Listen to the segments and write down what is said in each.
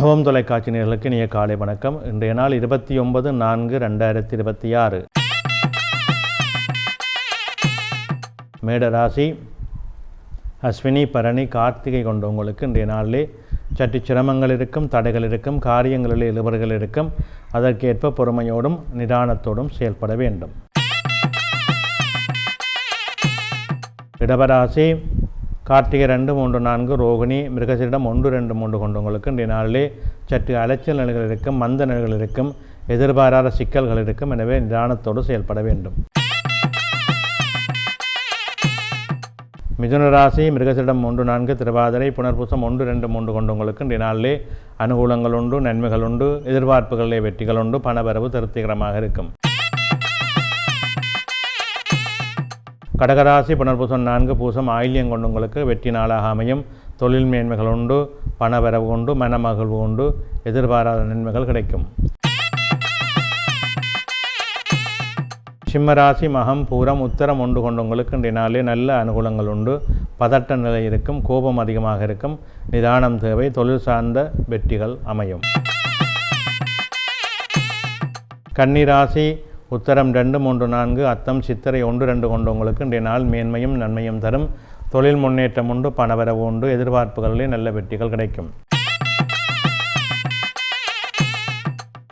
ஓம் தொலைக்காட்சி நேயர்களுக்கு இனிய காலை வணக்கம். இன்றைய நாள் 29/4/2026. மேடராசி, அஸ்வினி, பரணி, கார்த்திகை கொண்டவங்களுக்கு இன்றைய நாளிலே சற்று சிரமங்கள் இருக்கும், தடைகள் இருக்கும், காரியங்களில் இழுவர்கள் இருக்கும். அதற்கேற்ப பொறுமையோடும் நிதானத்தோடும் செயல்பட வேண்டும். இடபராசி, கார்த்திகை 2, 3, 4, ரோகிணி, மிருகசீரிடம் 1, 2, 3 கொண்டவங்களுக்கு இன்றைய நாளிலே சற்று அலைச்சல் நிலைகள் இருக்கும், மந்த நிலைகள் இருக்கும், எதிர்பாராத சிக்கல்கள் இருக்கும். எனவே நிதானத்தோடு செயல்பட வேண்டும். மிதுன ராசி, மிருகசீரிடம் 3, 4, திருவாதிரை, புனர்பூசம் 1, 2, 3 கொண்டவங்களுக்கு இன்றைய நாளிலே அனுகூலங்கள் உண்டு, நன்மைகள் உண்டு, எதிர்பார்ப்புகளிலே வெற்றிகள் உண்டு, பணவரவு திருப்திகரமாக இருக்கும். கடகராசி, புனர்பூசம் 4, பூசம், ஆயில்யம் கொண்டவங்களுக்கு வெற்றி நாளாக அமையும். தொழில் மேன்மைகள் உண்டு, பணவரவு உண்டு, மனமகிழ்வு உண்டு, எதிர்பாராத நன்மைகள் கிடைக்கும். சிம்மராசி, மகம், பூரம், உத்தரம் 1 கொண்டவங்களுக்கு இன்றைய நாளிலே நல்ல அனுகூலங்கள் உண்டு. பதட்ட நிலை இருக்கும், கோபம் அதிகமாக இருக்கும், நிதானம் தேவை, தொழில் சார்ந்த வெற்றிகள் அமையும். கன்னிராசி, உத்தரம் 2, 3, 4, அத்தம், சித்திரை 1, 2 கொண்டவங்களுக்கு இன்றைய நாள் மேன்மையும் நன்மையும் தரும். தொழில் முன்னேற்றம் உண்டு, பணவரவு உண்டு, எதிர்பார்ப்புகளிலே நல்ல வெற்றிகள் கிடைக்கும்.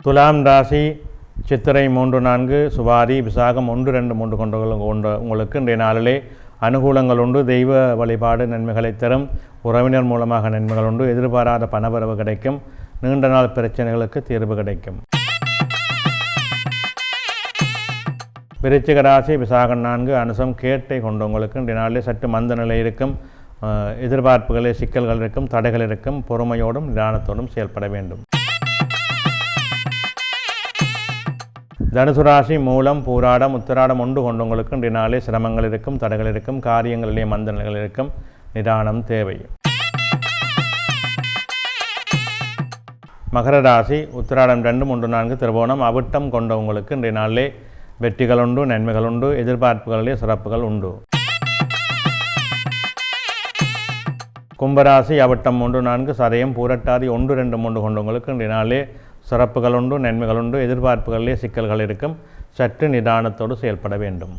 துலாம் ராசி, சித்திரை 3, 4, சுவாதி, விசாகம் 1, 2, 3 கொண்டவங்களுக்கு இன்றைய நாளிலே அனுகூலங்கள் உண்டு. தெய்வ வழிபாடு நன்மைகளை தரும். உறவினர் மூலமாக நன்மைகள் உண்டு, எதிர்பாராத பணவரவு கிடைக்கும். நீண்ட நாள் பிரச்சனைகளுக்கு தீர்வு கிடைக்கும். விருச்சிக ராசி, விசாகம் 4, அனுசம், கேட்டை கொண்டவங்களுக்கு இன்றைய நாளிலே சற்று மந்த நிலை இருக்கும். எதிர்பார்ப்புகளில் சிக்கல்கள் இருக்கும், தடைகள் இருக்கும். பொறுமையோடும் நிதானத்தோடும் செயல்பட வேண்டும். தனுசு ராசி, மூலம், பூராடம், உத்திராடம் 1 கொண்டவங்களுக்கு இன்றைய நாளிலே சிரமங்கள் இருக்கும், தடைகள் இருக்கும், காரியங்களிலே மந்த நிலைகள் இருக்கும். நிதானம் தேவை. மகர ராசி, உத்திராடம் 2, 3, 4, திருவோணம், அவிட்டம் கொண்டவங்களுக்கு இன்றைய நாளிலே வெற்றிகள் உண்டு, நன்மைகள் உண்டு, எதிர்பார்ப்புகளிலே சிறப்புகள் உண்டு. கும்பராசி, அவிட்டம் 3, 4, சதயம், பூரட்டாதி 1, 2, 3 கொண்டவங்களுக்கு இன்றைய நாளிலே சிறப்புகள் உண்டு, நன்மைகள் உண்டு, எதிர்பார்ப்புகளிலே சிக்கல்கள் இருக்கும். சற்று நிதானத்தோடு செயல்பட வேண்டும்.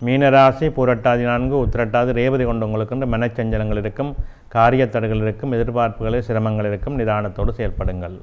மீனராசி, பூரட்டாதி 4, உத்திரட்டாதி, ரேவதி கொண்டவங்களுக்கு மனச்சஞ்சலங்கள் இருக்கும், காரிய தடைகள் இருக்கும், எதிர்பார்ப்புகளிலே சிரமங்கள் இருக்கும். நிதானத்தோடு செயல்படுங்கள்.